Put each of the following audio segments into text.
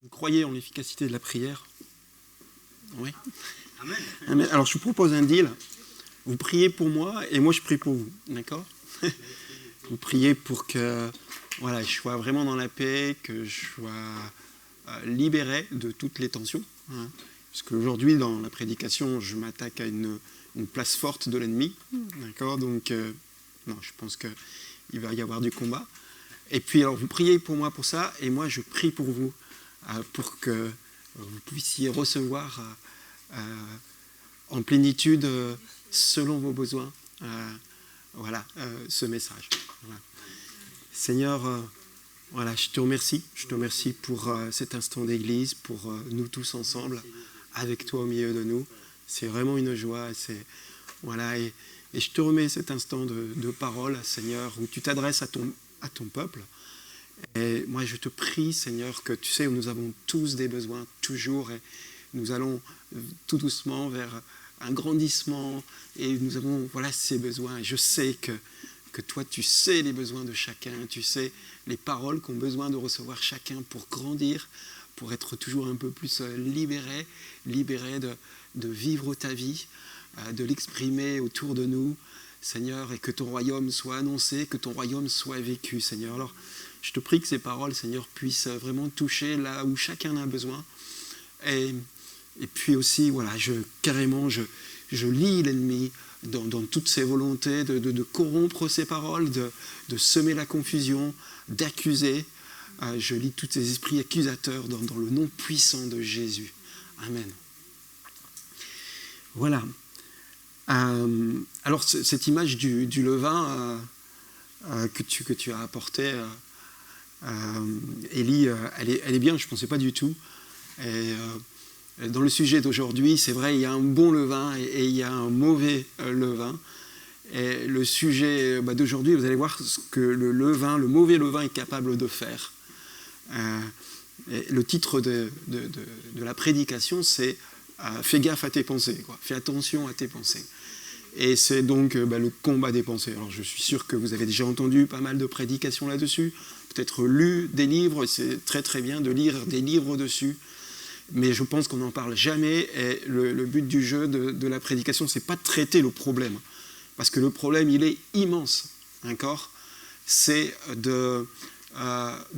Vous croyez en l'efficacité de la prière? Oui. Amen. Amen. Alors je vous propose un deal. Vous priez pour moi et moi je prie pour vous. D'accord? Vous priez pour que voilà, je sois vraiment dans la paix, que je sois libéré de toutes les tensions. Hein. Parce qu'aujourd'hui, dans la prédication, je m'attaque à une place forte de l'ennemi. D'accord? Donc, non, je pense qu'il va y avoir du combat. Et puis, alors, vous priez pour moi pour ça, et moi, je prie pour vous, pour que vous puissiez recevoir en plénitude, selon vos besoins, voilà, ce message. Voilà. Seigneur, voilà, je te remercie pour cet instant d'église, pour nous tous ensemble, avec toi au milieu de nous. C'est vraiment une joie, voilà, et je te remets cet instant de parole, Seigneur, où tu t'adresses à ton peuple. Et moi, je te prie, Seigneur, que tu sais, nous avons tous des besoins, toujours, et nous allons tout doucement vers un grandissement, et nous avons, voilà, ces besoins. Et je sais que toi, tu sais les besoins de chacun, tu sais les paroles qu'ont besoin de recevoir chacun pour grandir, pour être toujours un peu plus libéré de vivre ta vie, de l'exprimer autour de nous, Seigneur, et que ton royaume soit annoncé, que ton royaume soit vécu, Seigneur. Alors, je te prie que ces paroles, Seigneur, puissent vraiment toucher là où chacun a besoin. Et puis aussi, voilà, je lis l'ennemi dans toutes ses volontés de corrompre ses paroles, de semer la confusion, d'accuser. Je lis tous ces esprits accusateurs dans le nom puissant de Jésus. Amen. Voilà. Alors, cette image du levain que tu as apportée, Élie, elle est bien, je ne pensais pas du tout. Et dans le sujet d'aujourd'hui, c'est vrai, il y a un bon levain et il y a un mauvais levain. Et le sujet d'aujourd'hui, vous allez voir ce que le mauvais levain est capable de faire. Et le titre de la prédication, c'est « Fais gaffe à tes pensées », quoi. Fais attention à tes pensées. Et c'est donc le combat des pensées. Alors je suis sûr que vous avez déjà entendu pas mal de prédications là-dessus, peut-être lu des livres, c'est très très bien de lire des livres dessus. Mais je pense qu'on n'en parle jamais, et le but du jeu de la prédication, c'est pas de traiter le problème, parce que le problème, il est immense, d'accord? C'est de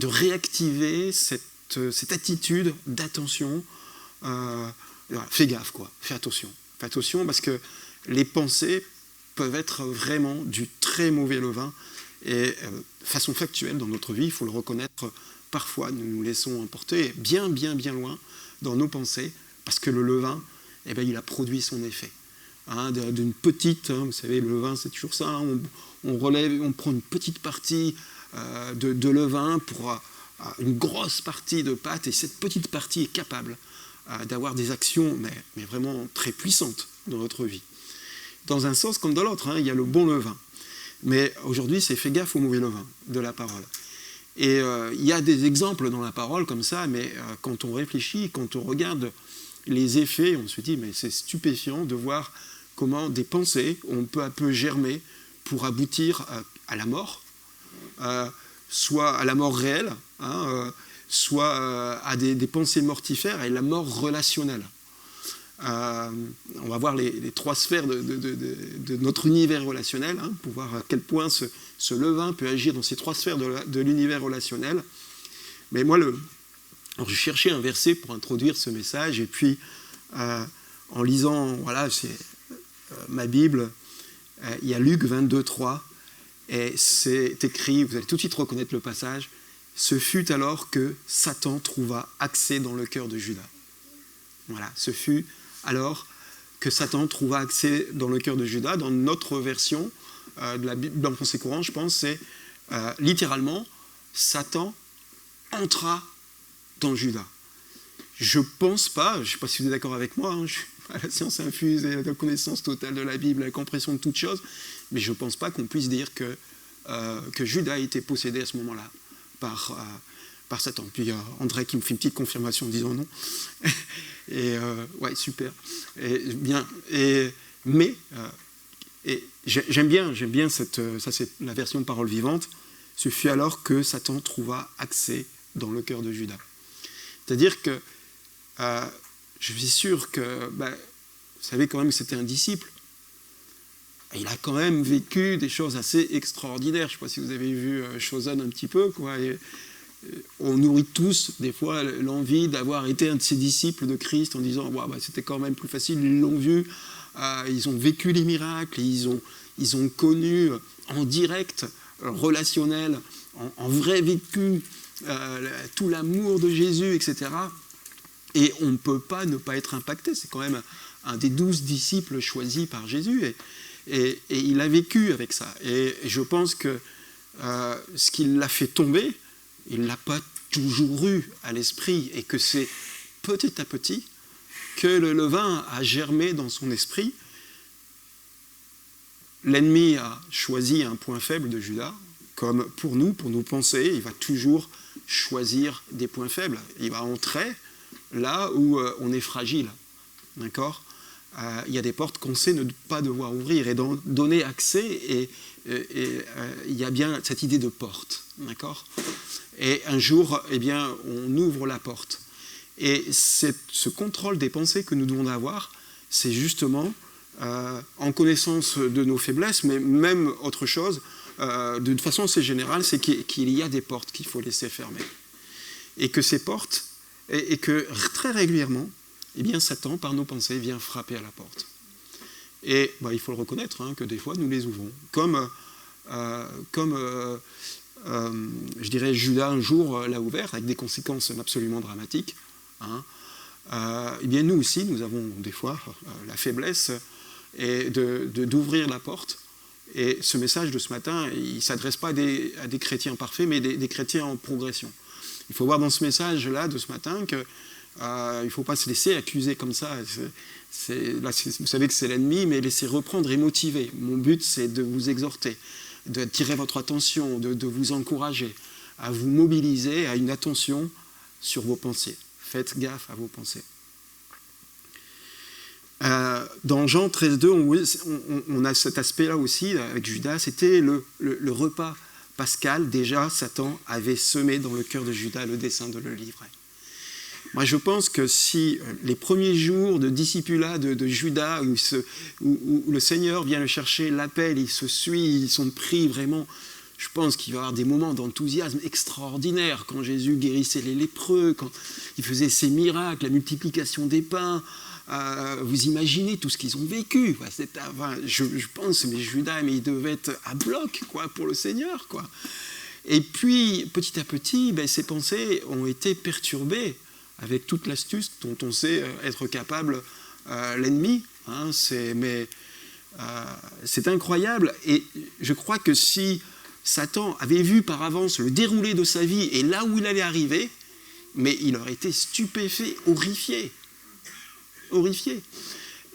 réactiver cette attitude d'attention. Fais gaffe, quoi, fais attention, parce que les pensées peuvent être vraiment du très mauvais levain, et façon factuelle dans notre vie, il faut le reconnaître, parfois nous nous laissons emporter bien loin dans nos pensées, parce que le levain, il a produit son effet. D'une petite, vous savez, le levain c'est toujours ça, on relève, on prend une petite partie de levain pour une grosse partie de pâte, et cette petite partie est capable d'avoir des actions, mais vraiment très puissantes dans notre vie. Dans un sens comme dans l'autre, il y a le bon levain. Mais aujourd'hui, c'est fais gaffe au mauvais levain de la parole. Et il y a des exemples dans la parole comme ça, mais quand on réfléchit, quand on regarde les effets, on se dit, mais c'est stupéfiant de voir comment des pensées ont peu à peu germé pour aboutir à la mort, soit à la mort réelle, soit à des pensées mortifères et la mort relationnelle. On va voir les trois sphères de notre univers relationnel, pour voir à quel point ce levain peut agir dans ces trois sphères de l'univers relationnel. Mais moi, alors je cherchais un verset pour introduire ce message, et puis en lisant, voilà, c'est ma Bible, il y a Luc 22, 3, et c'est écrit, vous allez tout de suite reconnaître le passage, « Ce fut alors que Satan trouva accès dans le cœur de Judas. » Voilà, ce fut alors que Satan trouva accès dans le cœur de Judas. Dans notre version de la Bible, dans le français courant, je pense, c'est littéralement Satan entra dans Judas. Je pense pas, je ne sais pas si vous êtes d'accord avec moi, je suis à la science infuse et à la connaissance totale de la Bible, à la compréhension de toutes choses, mais je ne pense pas qu'on puisse dire que Judas a été possédé à ce moment-là par Satan. Puis il y a André qui me fait une petite confirmation en disant non. Et ouais, super. Mais j'aime bien ça, c'est la version parole vivante. Ce fut alors que Satan trouva accès dans le cœur de Judas. C'est-à-dire que je suis sûr que, vous savez quand même que c'était un disciple. Il a quand même vécu des choses assez extraordinaires. Je ne sais pas si vous avez vu Chosen un petit peu, quoi. On nourrit tous, des fois, l'envie d'avoir été un de ces disciples de Christ en disant c'était quand même plus facile, ils l'ont vu, ils ont vécu les miracles, ils ont connu en direct, relationnel, en vrai vécu, tout l'amour de Jésus, etc. Et on ne peut pas ne pas être impacté. C'est quand même un des 12 disciples choisis par Jésus. Et il a vécu avec ça. Et je pense que ce qui l'a fait tomber, il ne l'a pas toujours eu à l'esprit. Et que c'est petit à petit que le levain a germé dans son esprit. L'ennemi a choisi un point faible de Judas. Comme pour nos pensées, il va toujours choisir des points faibles. Il va entrer là où on est fragile. D'accord ? Il y a des portes qu'on sait ne pas devoir ouvrir et donner accès, et il y a bien cette idée de porte, d'accord ? Et un jour, on ouvre la porte. Et ce contrôle des pensées que nous devons avoir, c'est justement en connaissance de nos faiblesses, mais même autre chose, de façon assez générale, c'est qu'il y a des portes qu'il faut laisser fermer. Et que ces portes, et que très régulièrement, Satan, par nos pensées, vient frapper à la porte. Et il faut le reconnaître, que des fois, nous les ouvrons. Comme je dirais, Judas, un jour, l'a ouvert, avec des conséquences absolument dramatiques. Nous aussi, nous avons des fois la faiblesse d'ouvrir la porte. Et ce message de ce matin, il ne s'adresse pas à des chrétiens parfaits, mais des chrétiens en progression. Il faut voir dans ce message-là de ce matin que il ne faut pas se laisser accuser comme ça. Là, vous savez que c'est l'ennemi, mais laissez reprendre et motiver. Mon but, c'est de vous exhorter, d'attirer votre attention, de vous encourager, à vous mobiliser à une attention sur vos pensées. Faites gaffe à vos pensées. Dans Jean 13,2, on a cet aspect-là aussi, avec Judas, c'était le repas pascal. Déjà, Satan avait semé dans le cœur de Judas le dessein de le livrer. Moi, je pense que si les premiers jours de discipulat de Judas, où le Seigneur vient le chercher, l'appelle, il se suit, ils sont pris vraiment, je pense qu'il va y avoir des moments d'enthousiasme extraordinaires quand Jésus guérissait les lépreux, quand il faisait ses miracles, la multiplication des pains. Vous imaginez tout ce qu'ils ont vécu. Je pense, mais Judas, il devait être à bloc pour le Seigneur. Et puis, petit à petit, ses pensées ont été perturbées avec toute l'astuce dont on sait être capable l'ennemi. C'est incroyable. Et je crois que si Satan avait vu par avance le déroulé de sa vie et là où il allait arriver, mais il aurait été stupéfait, horrifié.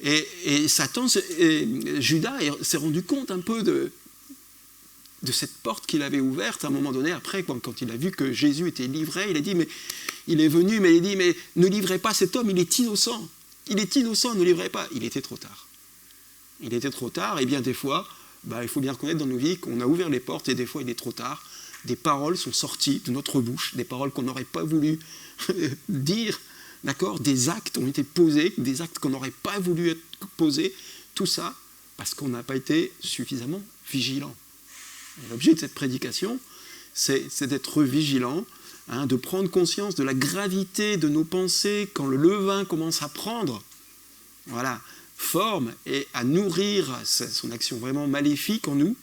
Et Satan, Judas s'est rendu compte un peu de cette porte qu'il avait ouverte à un moment donné. Après, quand il a vu que Jésus était livré, il a dit, mais il est venu, mais il dit, mais ne livrez pas cet homme, il est innocent. Il est innocent, ne livrez pas. Il était trop tard. Et bien des fois, il faut bien reconnaître dans nos vies qu'on a ouvert les portes et des fois il est trop tard. Des paroles sont sorties de notre bouche, des paroles qu'on n'aurait pas voulu dire. D'accord ? Des actes ont été posés, des actes qu'on n'aurait pas voulu être posés. Tout ça parce qu'on n'a pas été suffisamment vigilant. Et l'objet de cette prédication, c'est d'être vigilant, de prendre conscience de la gravité de nos pensées quand le levain commence à prendre forme et à nourrir son action vraiment maléfique en nous,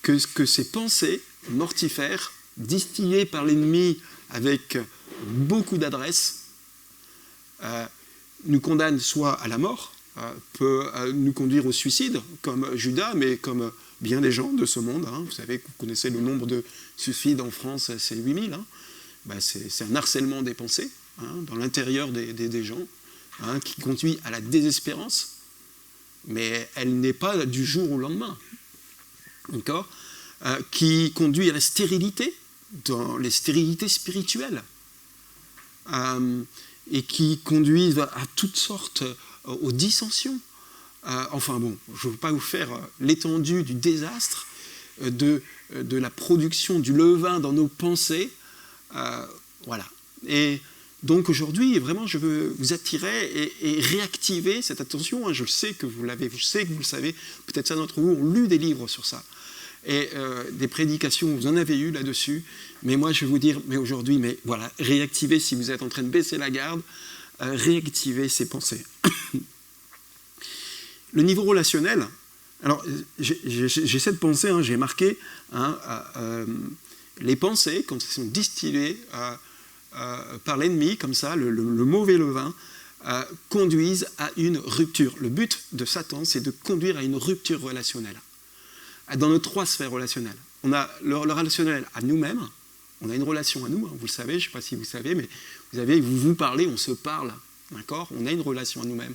que ces pensées mortifères, distillées par l'ennemi avec beaucoup d'adresse, nous condamnent soit à la mort, peut nous conduire au suicide, comme Judas, mais comme bien des gens de ce monde. Vous savez, vous connaissez le nombre de suicides en France, c'est 8000. C'est un harcèlement des pensées dans l'intérieur des gens, qui conduit à la désespérance, mais elle n'est pas du jour au lendemain. D'accord ? Qui conduit à la stérilité, dans les stérilités spirituelles, et qui conduit à toutes sortes aux dissensions. Je ne veux pas vous faire l'étendue du désastre de la production du levain dans nos pensées. Et donc aujourd'hui, vraiment, je veux vous attirer et réactiver cette attention. Je sais que vous l'avez, je sais que vous le savez. Peut-être certains d'entre vous ont lu des livres sur ça. Et des prédications, vous en avez eu là-dessus. Mais moi, je vais vous dire, mais aujourd'hui, mais voilà, réactivez si vous êtes en train de baisser la garde, réactivez ces pensées. Le niveau relationnel, alors j'essaie de penser, j'ai marqué les pensées, quand elles sont distillées par l'ennemi, comme ça, le mauvais levain, conduisent à une rupture. Le but de Satan, c'est de conduire à une rupture relationnelle. Dans nos 3 sphères relationnelles. On a le relationnel à nous-mêmes, on a une relation à nous, vous le savez, je ne sais pas si vous savez, mais vous parlez, on se parle, d'accord ? On a une relation à nous-mêmes,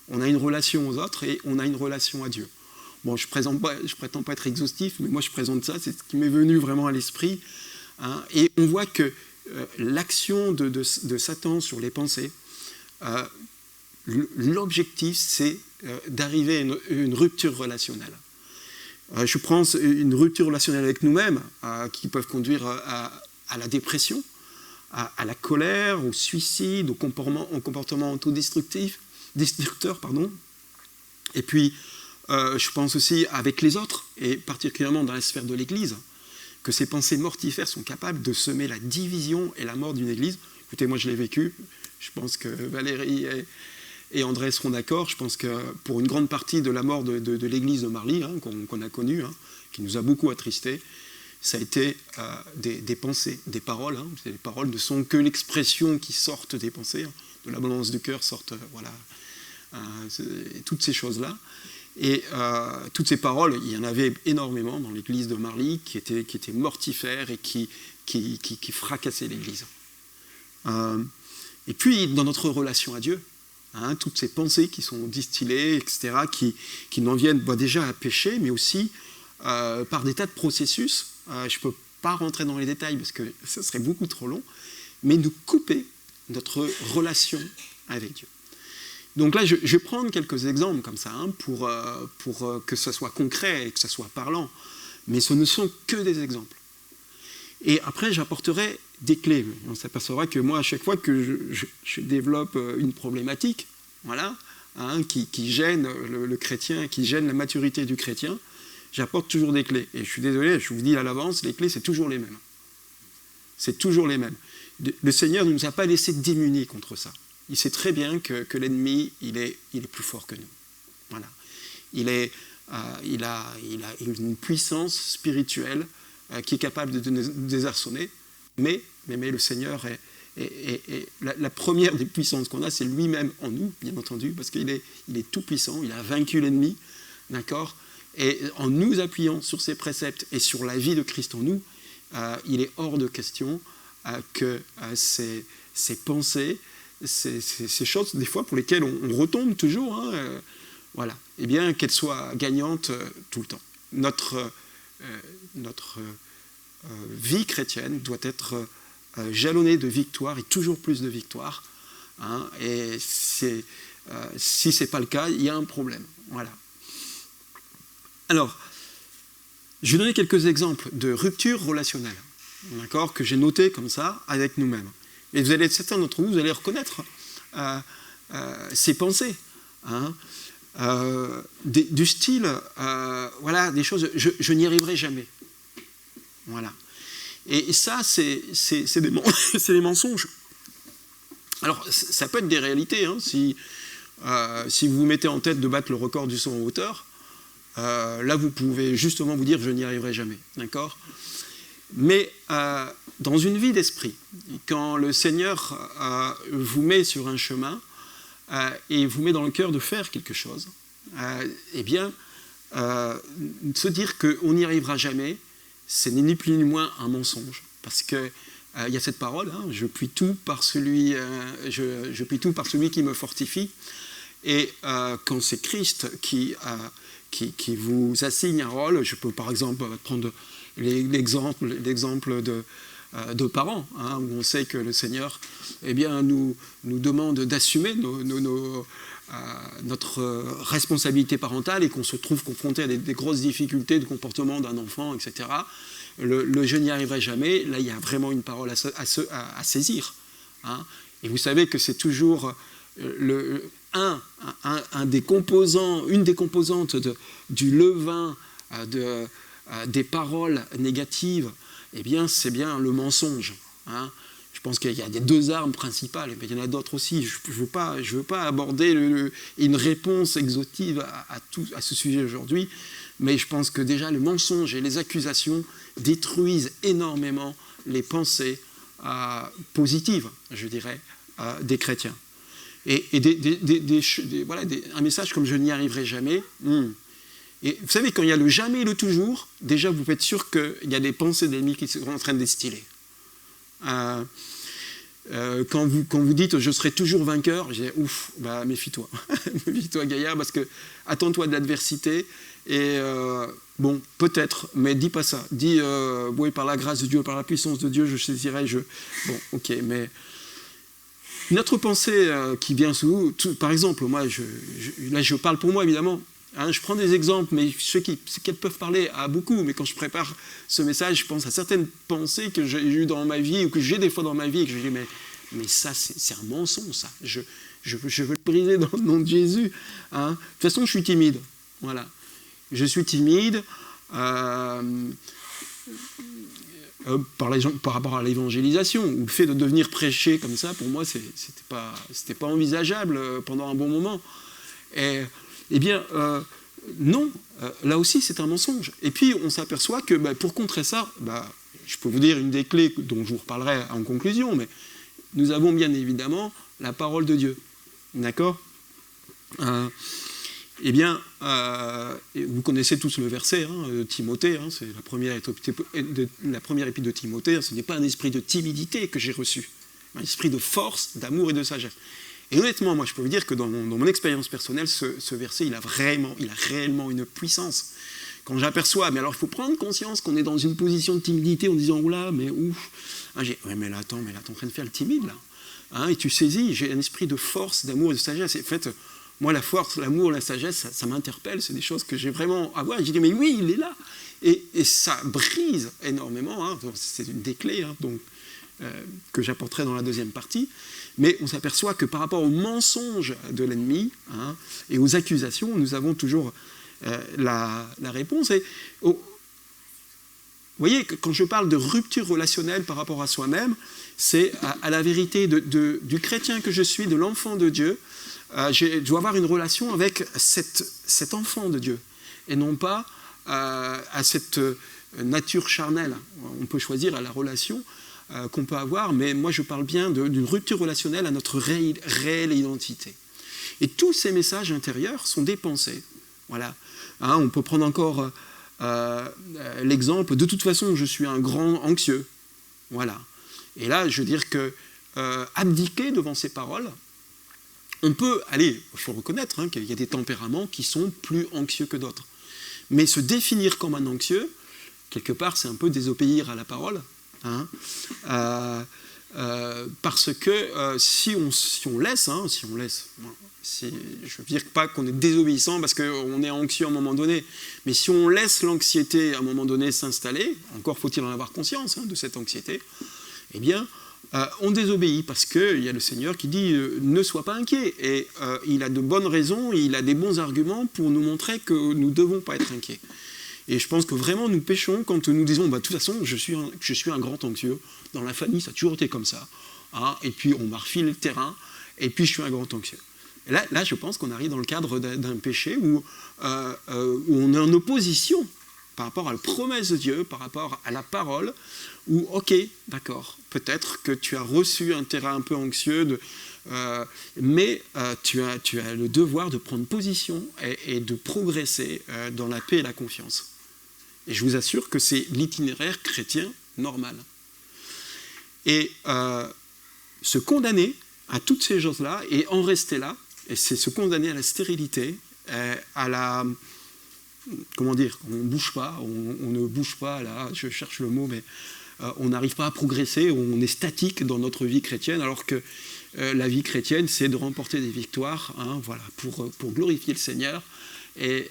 on a une relation aux autres et on a une relation à Dieu. Bon, je prétends pas être exhaustif, mais moi je présente ça, c'est ce qui m'est venu vraiment à l'esprit. Et on voit que l'action de Satan sur les pensées, l'objectif c'est d'arriver à une rupture relationnelle. Je prends une rupture relationnelle avec nous-mêmes qui peuvent conduire à la dépression, à la colère, au suicide, au comportement autodestructeur, pardon. Et puis, je pense aussi avec les autres, et particulièrement dans la sphère de l'Église, que ces pensées mortifères sont capables de semer la division et la mort d'une Église. Écoutez, moi je l'ai vécu, je pense que Valérie et André seront d'accord. Je pense que pour une grande partie de la mort de l'église de Marly, qu'on a connue, qui nous a beaucoup attristés, ça a été des pensées, des paroles. Les paroles ne sont que l'expression qui sortent des pensées. De l'abondance du cœur sortent toutes ces choses-là. Et toutes ces paroles, il y en avait énormément dans l'église de Marly qui étaient mortifères et qui fracassaient l'église. Et puis, dans notre relation à Dieu, toutes ces pensées qui sont distillées, etc., qui n'en viennent déjà à pécher, mais aussi par des tas de processus. Je ne peux pas rentrer dans les détails parce que ça serait beaucoup trop long, mais nous couper notre relation avec Dieu. Donc là, je vais prendre quelques exemples comme ça, pour que ce soit concret et que ce soit parlant, mais ce ne sont que des exemples. Et après, j'apporterai des clés. On s'apercevra que moi, à chaque fois que je développe une problématique, voilà, qui gêne le chrétien, qui gêne la maturité du chrétien, j'apporte toujours des clés. Et je suis désolé, je vous dis à l'avance, les clés, c'est toujours les mêmes. C'est toujours les mêmes. Le Seigneur ne nous a pas laissés démunis contre ça. Il sait très bien que l'ennemi, il est plus fort que nous. Voilà. Il a une puissance spirituelle qui est capable de nous désarçonner, mais le Seigneur est la première des puissances qu'on a, c'est lui-même en nous, bien entendu, parce qu'il est tout puissant, il a vaincu l'ennemi, d'accord ? Et en nous appuyant sur ses préceptes et sur la vie de Christ en nous, il est hors de question que ces pensées, ces choses, des fois, pour lesquelles on retombe toujours, voilà, eh bien, qu'elles soient gagnantes tout le temps. Notre vie chrétienne doit être jalonnée de victoires et toujours plus de victoires. Et si ce n'est pas le cas, il y a un problème. Voilà. Alors, je vais donner quelques exemples de ruptures relationnelles, d'accord, que j'ai notées comme ça avec nous-mêmes. Et certains d'entre vous, vous allez reconnaître ces pensées. Du style, voilà, des choses, je n'y arriverai jamais. Voilà. Et ça, c'est des mensonges. Alors, ça peut être des réalités. Si vous vous mettez en tête de battre le record du saut en hauteur, là, vous pouvez justement vous dire, je n'y arriverai jamais. D'accord ? Mais dans une vie d'esprit, quand le Seigneur vous met sur un chemin et vous met dans le cœur de faire quelque chose, eh bien, se dire qu'on n'y arrivera jamais, ce n'est ni plus ni moins un mensonge. Parce qu'il y a cette parole, je puis tout par celui qui me fortifie. Et quand c'est Christ qui vous assigne un rôle, je peux par exemple prendre l'exemple de parents, où on sait que le Seigneur nous demande d'assumer notre responsabilité parentale et qu'on se trouve confronté à des grosses difficultés de comportement d'un enfant, etc. Le je n'y arriverai jamais, là il y a vraiment une parole à saisir. Hein. Et vous savez que c'est toujours une des composantes du levain des paroles négatives, eh bien, c'est bien le mensonge. Hein. Je pense qu'il y a des deux armes principales, mais il y en a d'autres aussi. Je ne veux pas aborder une réponse exhaustive à ce sujet aujourd'hui, mais je pense que déjà le mensonge et les accusations détruisent énormément les pensées positives, je dirais, des chrétiens. Et voilà, un message comme « je n'y arriverai jamais », et vous savez, quand il y a le jamais et le toujours, déjà vous pouvez être sûr qu'il y a des pensées d'ennemis qui sont en train de distiller. Quand vous dites « je serai toujours vainqueur », je dis « ouf, bah, méfie-toi, méfie-toi gaillard, parce que attends-toi de l'adversité, et bon, peut-être, mais dis pas ça. Dis « oui, par la grâce de Dieu, par la puissance de Dieu, je saisirai, Bon, ok, mais... Notre pensée qui vient sous nous, par exemple, moi, là je parle pour moi évidemment, hein, je prends des exemples, mais ceux qui peuvent parler à beaucoup, mais quand je prépare ce message, je pense à certaines pensées que j'ai eues dans ma vie, ou que j'ai des fois dans ma vie, et que je dis, mais ça, c'est un mensonge, ça. Je veux le briser dans le nom de Jésus. Hein. De toute façon, je suis timide. Voilà. Je suis timide. Par rapport à l'évangélisation, ou le fait de devenir prêcher comme ça, pour moi, c'était pas envisageable pendant un bon moment. Eh bien, non, là aussi, c'est un mensonge. Et puis, on s'aperçoit que pour contrer ça, je peux vous dire une des clés dont je vous reparlerai en conclusion, mais nous avons bien évidemment la parole de Dieu. D'accord ? Eh bien, vous connaissez tous le verset de Timothée, c'est la première épître de Timothée. Ce n'est pas un esprit de timidité que j'ai reçu, un esprit de force, d'amour et de sagesse. Et honnêtement, moi, je peux vous dire que dans mon expérience personnelle, ce verset, il a réellement une puissance. Quand j'aperçois, mais alors il faut prendre conscience qu'on est dans une position de timidité en disant, oula, mais ouf, mais là, t'es en train de faire le timide, là. Et tu saisis, j'ai un esprit de force, d'amour et de sagesse. Et en fait, moi, la force, l'amour, la sagesse, ça m'interpelle, c'est des choses que j'ai vraiment à voir. Et je dis, mais oui, il est là. Et ça brise énormément, c'est une des clés que j'apporterai dans la deuxième partie. Mais on s'aperçoit que par rapport aux mensonges de l'ennemi et aux accusations, nous avons toujours la réponse. Et vous voyez, quand je parle de rupture relationnelle par rapport à soi-même, c'est à la vérité du chrétien que je suis, de l'enfant de Dieu. Je dois avoir une relation avec cet enfant de Dieu, et non pas à cette nature charnelle. On peut choisir la relation qu'on peut avoir, mais moi je parle bien d'une rupture relationnelle à notre réelle identité. Et tous ces messages intérieurs sont des pensées. Voilà. On peut prendre encore l'exemple, de toute façon je suis un grand anxieux. Voilà. Et là, je veux dire que abdiquer devant ces paroles, on peut, il faut reconnaître qu'il y a des tempéraments qui sont plus anxieux que d'autres. Mais se définir comme un anxieux, quelque part, c'est un peu désobéir à la parole. Parce que si on laisse, je veux dire pas qu'on est désobéissant parce qu'on est anxieux à un moment donné, mais si on laisse l'anxiété à un moment donné s'installer, encore faut-il en avoir conscience de cette anxiété, eh bien, on désobéit parce qu'il y a le Seigneur qui dit ne sois pas inquiet. Et il a de bonnes raisons, il a des bons arguments pour nous montrer que nous ne devons pas être inquiets. Et je pense que vraiment nous péchons quand nous disons de toute façon je suis un grand anxieux. Dans la famille ça a toujours été comme ça. Et puis on m'a refilé le terrain et puis je suis un grand anxieux. Et là je pense qu'on arrive dans le cadre d'un péché où on est en opposition par rapport à la promesse de Dieu, par rapport à la parole, où, ok, d'accord, peut-être que tu as reçu un terrain un peu anxieux, mais tu as le devoir de prendre position et de progresser dans la paix et la confiance. Et je vous assure que c'est l'itinéraire chrétien normal. Et se condamner à toutes ces choses-là et en rester là, et c'est se condamner à la stérilité, à la... Comment dire, on ne bouge pas, on ne bouge pas, là, je cherche le mot, mais on n'arrive pas à progresser, on est statique dans notre vie chrétienne, alors que la vie chrétienne, c'est de remporter des victoires, voilà, pour glorifier le Seigneur et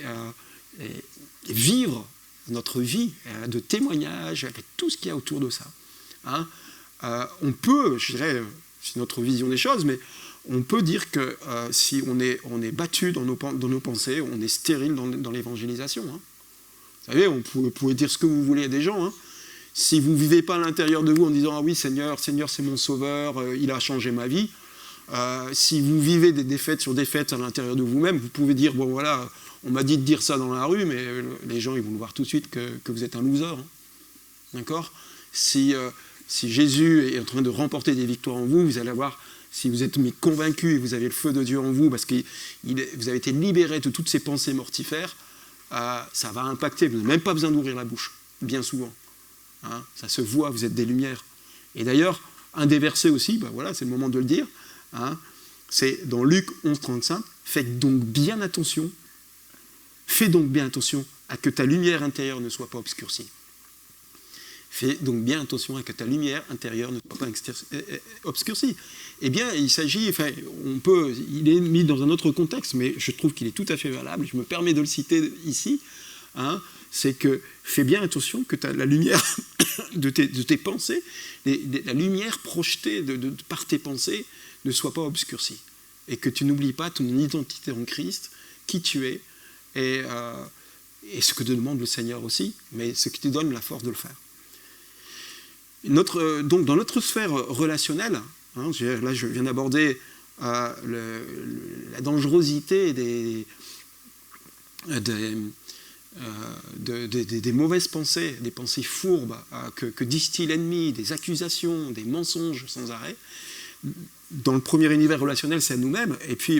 vivre notre vie de témoignage avec tout ce qu'il y a autour de ça. On peut, je dirais, c'est notre vision des choses, mais on peut dire que si on est battu dans nos pensées, on est stérile dans l'évangélisation. Hein. Vous savez, vous pouvez dire ce que vous voulez à des gens. Hein. Si vous ne vivez pas à l'intérieur de vous en disant « Ah oui, Seigneur, c'est mon sauveur, il a changé ma vie », si vous vivez des défaites sur défaites à l'intérieur de vous-même, vous pouvez dire « Bon voilà, on m'a dit de dire ça dans la rue, mais les gens ils vont voir tout de suite que vous êtes un loser. Hein. » D'accord ? Si Jésus est en train de remporter des victoires en vous, vous allez voir, si vous êtes convaincu et vous avez le feu de Dieu en vous, parce que vous avez été libéré de toutes ces pensées mortifères, ça va impacter. Vous n'avez même pas besoin d'ouvrir la bouche, bien souvent. Hein, ça se voit, vous êtes des lumières. Et d'ailleurs, un des versets aussi, voilà, c'est le moment de le dire, hein, c'est dans Luc 11, 35, fais donc bien attention à que ta lumière intérieure ne soit pas obscurcie. Fais donc bien attention à que ta lumière intérieure ne soit pas obscurcie. Eh bien, il s'agit, il est mis dans un autre contexte, mais je trouve qu'il est tout à fait valable, je me permets de le citer ici, hein, c'est que fais bien attention que la lumière de tes pensées, la lumière projetée par tes pensées ne soit pas obscurcie. Et que tu n'oublies pas ton identité en Christ, qui tu es, et ce que te demande le Seigneur aussi, mais ce qui te donne la force de le faire. Donc dans notre sphère relationnelle, hein, là je viens d'aborder la dangerosité des mauvaises pensées, des pensées fourbes que distille l'ennemi, des accusations, des mensonges sans arrêt. Dans le premier univers relationnel, c'est à nous-mêmes, et puis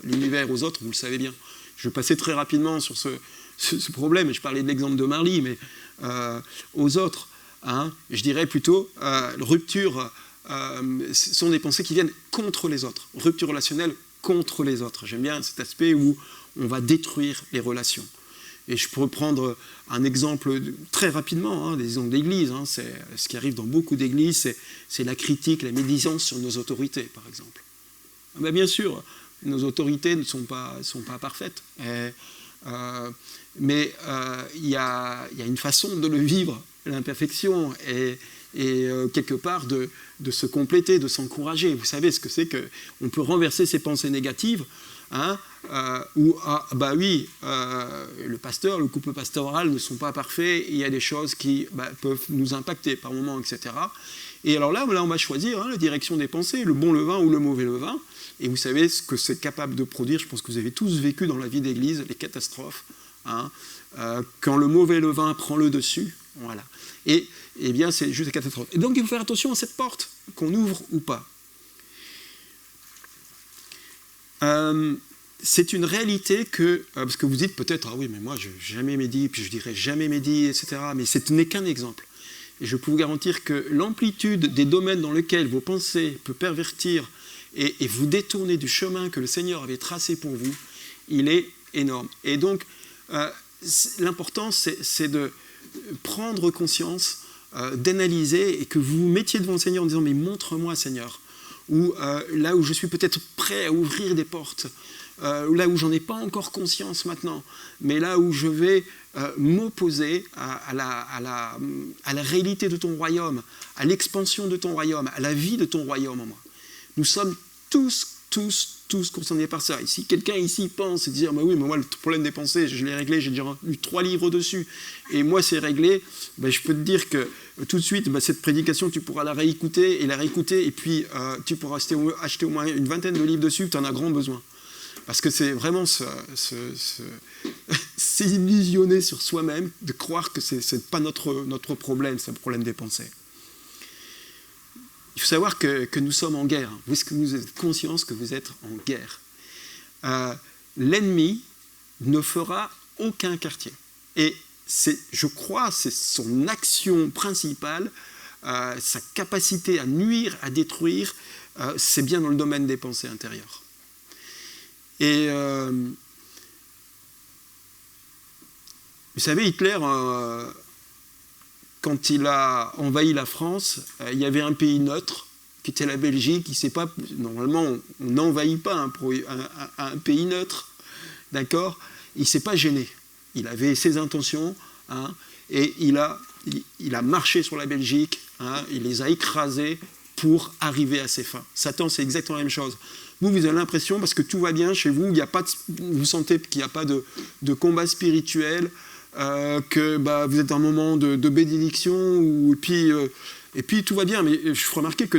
l'univers aux autres, vous le savez bien. Je vais passer très rapidement sur ce problème, et je parlais de l'exemple de Marly, mais aux autres, hein, je dirais plutôt, rupture, sont des pensées qui viennent contre les autres, rupture relationnelle contre les autres. J'aime bien cet aspect où on va détruire les relations. Et je peux prendre un exemple très rapidement, hein, des exemples d'église. Hein, c'est ce qui arrive dans beaucoup d'églises, c'est la critique, la médisance sur nos autorités, par exemple. Bien sûr, nos autorités ne sont pas parfaites. Mais il y a une façon de le vivre, l'imperfection, et quelque part de se compléter, de s'encourager. Vous savez ce que c'est qu'on peut renverser ses pensées négatives, hein, le pasteur, le couple pastoral ne sont pas parfaits, il y a des choses qui peuvent nous impacter par moments, etc. Et alors là on va choisir, hein, la direction des pensées, le bon levain ou le mauvais levain, et vous savez ce que c'est capable de produire. Je pense que vous avez tous vécu dans la vie d'église les catastrophes, hein, quand le mauvais levain prend le dessus, voilà. Et bien c'est juste une catastrophe. Et donc il faut faire attention à cette porte, qu'on ouvre ou pas. C'est une réalité parce que vous dites peut-être, ah oui, mais moi je n'ai jamais médit, puis je dirais jamais médit, etc. Mais ce n'est qu'un exemple. Et je peux vous garantir que l'amplitude des domaines dans lesquels vos pensées peuvent pervertir et vous détourner du chemin que le Seigneur avait tracé pour vous, il est énorme. Et donc, l'important, c'est de prendre conscience, d'analyser, et que vous vous mettiez devant le Seigneur en disant, mais montre-moi, Seigneur, ou là où je suis peut-être prêt à ouvrir des portes, là où j'en ai pas encore conscience maintenant, mais là où je vais m'opposer à la réalité de ton royaume, à l'expansion de ton royaume, à la vie de ton royaume en moi. Nous sommes tous concernés par ça. Et si quelqu'un ici pense et dire, oui, mais moi le problème des pensées, je l'ai réglé, j'ai déjà lu 3 livres dessus, et moi c'est réglé, je peux te dire que tout de suite, cette prédication, tu pourras la réécouter, et puis tu pourras acheter au moins une vingtaine de livres dessus, tu en as grand besoin. Parce que c'est vraiment s'illusionner sur soi-même, de croire que ce n'est pas notre problème, c'est le problème des pensées. Il faut savoir que nous sommes en guerre. Est-ce que vous êtes conscients que vous êtes en guerre? L'ennemi ne fera aucun quartier. Et je crois, c'est son action principale, sa capacité à nuire, à détruire, c'est bien dans le domaine des pensées intérieures. Et vous savez, Hitler, quand il a envahi la France, il y avait un pays neutre, qui était la Belgique. Normalement, on n'envahit pas un pays neutre, d'accord? Il ne s'est pas gêné. Il avait ses intentions, hein, et il a marché sur la Belgique, hein, il les a écrasés, pour arriver à ses fins. Satan, c'est exactement la même chose. Vous avez l'impression, parce que tout va bien chez vous, vous sentez qu'il n'y a pas de combat spirituel, que vous êtes dans un moment de bénédiction, et puis tout va bien. Mais je remarquais que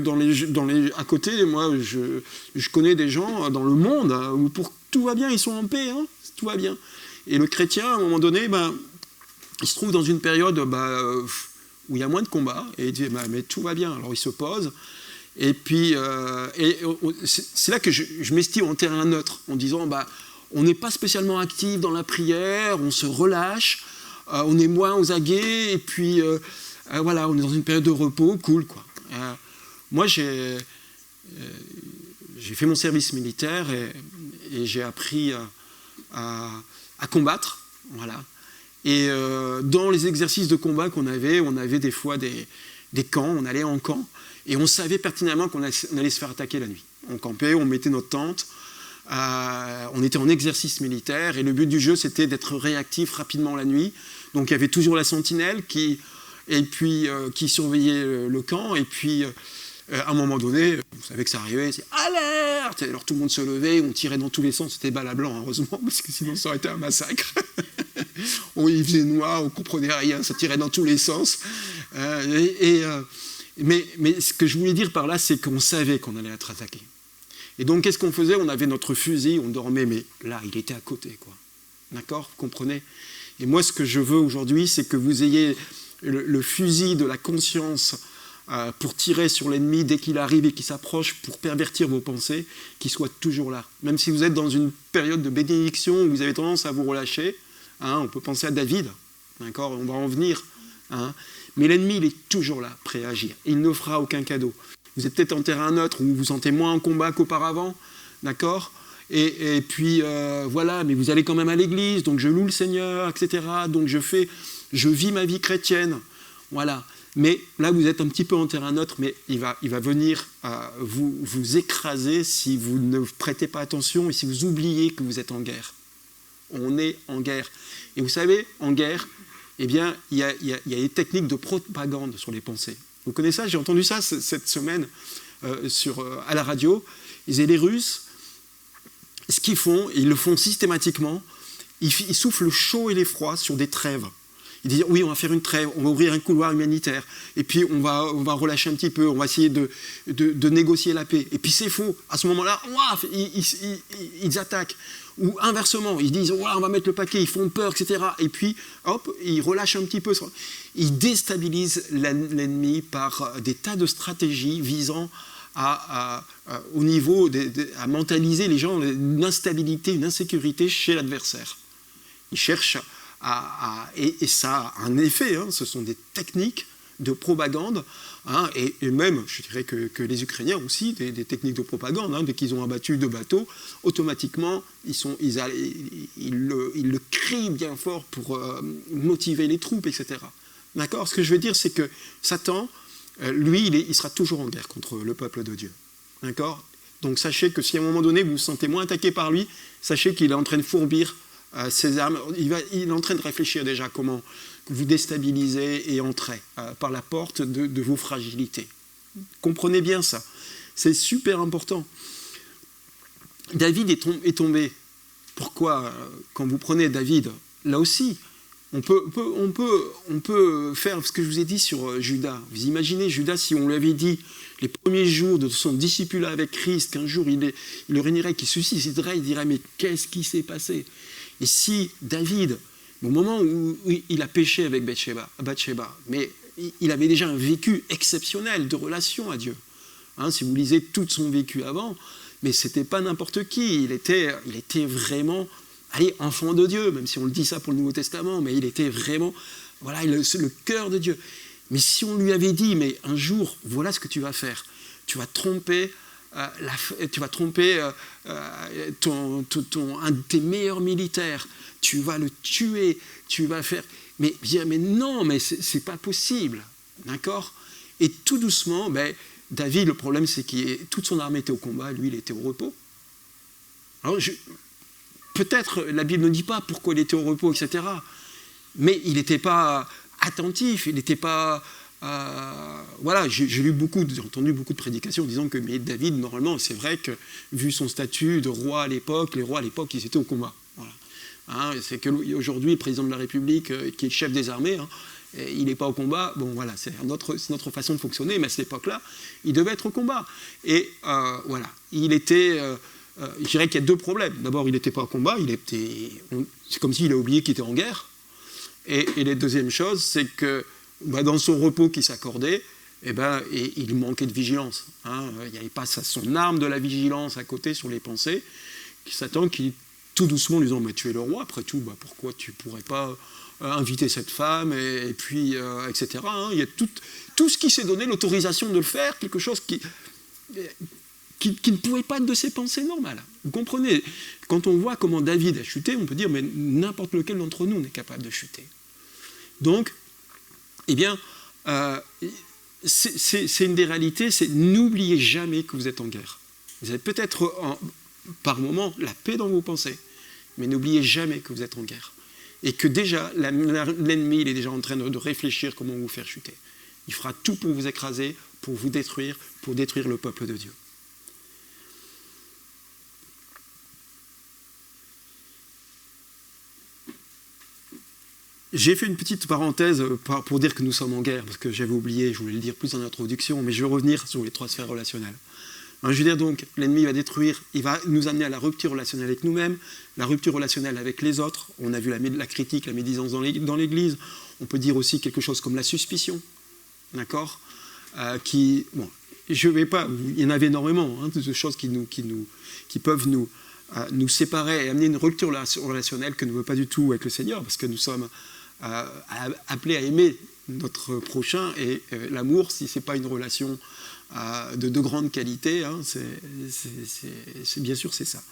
à côté, moi, je connais des gens dans le monde où tout va bien, ils sont en paix, hein, tout va bien. Et le chrétien, à un moment donné, il se trouve dans une période où il y a moins de combats, et il dit mais tout va bien. Alors il se pose, et puis c'est là que je m'estime en terrain neutre, en disant on n'est pas spécialement actif dans la prière, on se relâche, on est moins aux aguets, et puis voilà, on est dans une période de repos, cool quoi. Moi j'ai fait mon service militaire et j'ai appris à combattre, voilà. Et dans les exercices de combat qu'on avait, on avait des fois des camps, on allait en camp, et on savait pertinemment qu'on allait se faire attaquer la nuit. On campait, on mettait notre tente, on était en exercice militaire, et le but du jeu, c'était d'être réactif rapidement la nuit. Donc il y avait toujours la sentinelle qui surveillait le camp, et puis à un moment donné, vous savez que ça arrivait, c'est « Alerte !» Alors tout le monde se levait, on tirait dans tous les sens, c'était balle à blanc, heureusement, parce que sinon ça aurait été un massacre. Il faisait noir, on ne comprenait rien, ça tirait dans tous les sens. Mais ce que je voulais dire par là, c'est qu'on savait qu'on allait être attaqué. Et donc, qu'est-ce qu'on faisait? On avait notre fusil, on dormait, mais là, il était à côté, quoi. D'accord? Vous comprenez? Et moi, ce que je veux aujourd'hui, c'est que vous ayez le fusil de la conscience pour tirer sur l'ennemi dès qu'il arrive et qu'il s'approche, pour pervertir vos pensées, qu'il soit toujours là. Même si vous êtes dans une période de bénédiction où vous avez tendance à vous relâcher, hein, on peut penser à David, d'accord? On va en venir. Hein. Mais l'ennemi, il est toujours là, prêt à agir. Il ne fera aucun cadeau. Vous êtes peut-être en terrain neutre, où vous vous sentez moins en combat qu'auparavant, d'accord? Et puis, voilà, mais vous allez quand même à l'église, donc je loue le Seigneur, etc. Donc je vis ma vie chrétienne, voilà. Mais là, vous êtes un petit peu en terrain neutre, mais il va venir vous écraser si vous ne prêtez pas attention et si vous oubliez que vous êtes en guerre. On est en guerre. Et vous savez, en guerre, eh bien, il y a des techniques de propagande sur les pensées. Vous connaissez ça? J'ai entendu ça cette semaine à la radio. Les Russes, ce qu'ils font, ils le font systématiquement, ils soufflent le chaud et les froids sur des trêves. Ils disent oui, on va faire une trêve, on va ouvrir un couloir humanitaire, et puis on va relâcher un petit peu, on va essayer de négocier la paix. Et puis c'est faux. À ce moment-là, ils attaquent. Ou inversement, ils disent on va mettre le paquet, ils font peur, etc. Et puis, hop, ils relâchent un petit peu. Ils déstabilisent l'ennemi par des tas de stratégies visant au niveau à mentaliser les gens, une instabilité, une insécurité chez l'adversaire. Ils cherchent et ça a un effet, hein, ce sont des techniques de propagande, hein, et même, je dirais que les Ukrainiens aussi, des techniques de propagande, hein, dès qu'ils ont abattu 2 bateaux, automatiquement, ils le crient bien fort pour motiver les troupes, etc. D'accord? Ce que je veux dire, c'est que Satan, lui, il sera toujours en guerre contre le peuple de Dieu. D'accord? Donc sachez que si à un moment donné, vous vous sentez moins attaqué par lui, sachez qu'il est en train de fourbir ses armes. Il est en train de réfléchir déjà comment vous déstabiliser et entrer par la porte de vos fragilités. Comprenez bien ça. C'est super important. David est tombé. Pourquoi? Quand vous prenez David, là aussi, on peut faire ce que je vous ai dit sur Judas. Vous imaginez Judas, si on lui avait dit les premiers jours de son discipulat avec Christ, qu'un jour il le réunirait, qu'il se suiciderait, il dirait mais qu'est-ce qui s'est passé? Et si David, au moment où il a péché avec Bathsheba, mais il avait déjà un vécu exceptionnel de relation à Dieu. Hein, si vous lisez tout son vécu avant, mais c'était pas n'importe qui. Il était vraiment, enfant de Dieu, même si on le dit ça pour le Nouveau Testament, mais il était vraiment, le cœur de Dieu. Mais si on lui avait dit, mais un jour, voilà ce que tu vas faire, tu vas tromper un de tes meilleurs militaires, tu vas le tuer, tu vas faire... Mais non, mais c'est pas possible, d'accord? Et tout doucement, David, le problème c'est que toute son armée était au combat, lui il était au repos. Alors peut-être la Bible ne dit pas pourquoi il était au repos, etc. Mais il n'était pas attentif, il n'était pas voilà, j'ai entendu beaucoup de prédications disant que mais David, normalement, c'est vrai que, vu son statut de roi à l'époque, les rois à l'époque, ils étaient au combat. Voilà. Hein, c'est qu'aujourd'hui, le président de la République, qui est chef des armées, hein, il n'est pas au combat. Bon, voilà, c'est notre façon de fonctionner, mais à cette époque-là, il devait être au combat. Et voilà, il était... je dirais qu'il y a deux problèmes. D'abord, il n'était pas au combat, c'est comme s'il a oublié qu'il était en guerre. Et la deuxième chose, c'est que dans son repos qui s'accordait, il manquait de vigilance. Hein. Il n'y avait pas son arme de la vigilance à côté sur les pensées, qui s'attend qu'il tout doucement lui disant mais tu es le roi, après tout, pourquoi tu ne pourrais pas inviter cette femme, et puis, etc. Hein. Il y a tout ce qui s'est donné l'autorisation de le faire, quelque chose qui ne pouvait pas être de ses pensées normales. Vous comprenez? Quand on voit comment David a chuté, on peut dire mais n'importe lequel d'entre nous n'est capable de chuter. Donc, eh bien, c'est une des réalités, c'est n'oubliez jamais que vous êtes en guerre. Vous avez peut-être par moments la paix dans vos pensées, mais n'oubliez jamais que vous êtes en guerre. Et que déjà, l'ennemi, il est déjà en train de réfléchir comment vous faire chuter. Il fera tout pour vous écraser, pour vous détruire, pour détruire le peuple de Dieu. J'ai fait une petite parenthèse pour dire que nous sommes en guerre, parce que j'avais oublié, je voulais le dire plus en introduction, mais je vais revenir sur les 3 sphères relationnelles. Je veux dire donc, l'ennemi va détruire, il va nous amener à la rupture relationnelle avec nous-mêmes, la rupture relationnelle avec les autres. On a vu la critique, la médisance dans l'Église. On peut dire aussi quelque chose comme la suspicion, d'accord, je vais pas, il y en avait énormément, hein, de choses qui peuvent nous séparer et amener une rupture relationnelle que ne veut pas du tout avec le Seigneur, parce que nous sommes appelés à aimer notre prochain, et l'amour, si ce n'est pas une relation de grande qualité, hein, c'est bien sûr c'est ça.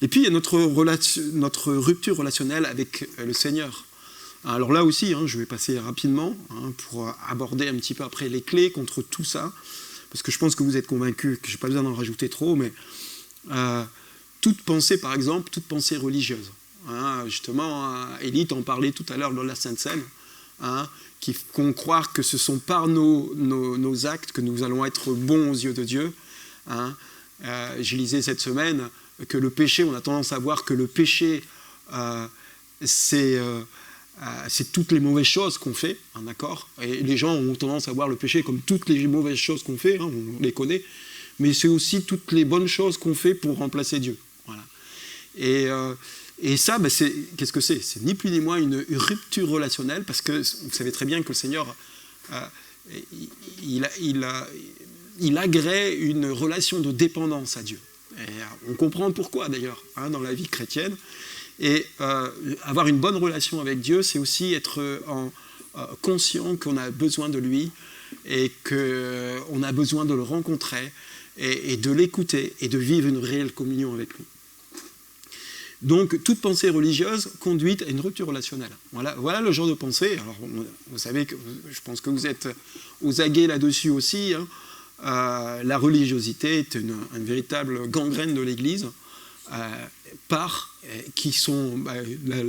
Et puis il y a notre rupture relationnelle avec le Seigneur. Alors là aussi, hein, je vais passer rapidement pour aborder un petit peu après les clés contre tout ça, parce que je pense que vous êtes convaincus que je n'ai pas besoin d'en rajouter trop, mais toute pensée, par exemple, toute pensée religieuse. Hein, justement, Élie en parlait tout à l'heure dans la Sainte Seine, hein, qui font croire que ce sont par nos actes que nous allons être bons aux yeux de Dieu. Hein. Je lisais cette semaine que le péché, on a tendance à voir que le péché, c'est toutes les mauvaises choses qu'on fait, hein, d'accord? Et les gens ont tendance à voir le péché comme toutes les mauvaises choses qu'on fait, hein, on les connaît, mais c'est aussi toutes les bonnes choses qu'on fait pour remplacer Dieu. Voilà. Et ça, qu'est-ce que c'est? C'est ni plus ni moins une rupture relationnelle, parce que vous savez très bien que le Seigneur, il agrée une relation de dépendance à Dieu. Et on comprend pourquoi d'ailleurs, hein, dans la vie chrétienne. Et avoir une bonne relation avec Dieu, c'est aussi être conscient qu'on a besoin de lui, et qu'on a besoin de le rencontrer, et de l'écouter, et de vivre une réelle communion avec lui. Donc, toute pensée religieuse conduit à une rupture relationnelle. Voilà le genre de pensée. Alors, vous savez, je pense que vous êtes aux aguets là-dessus aussi. Hein. La religiosité est une véritable gangrène de l'Église. La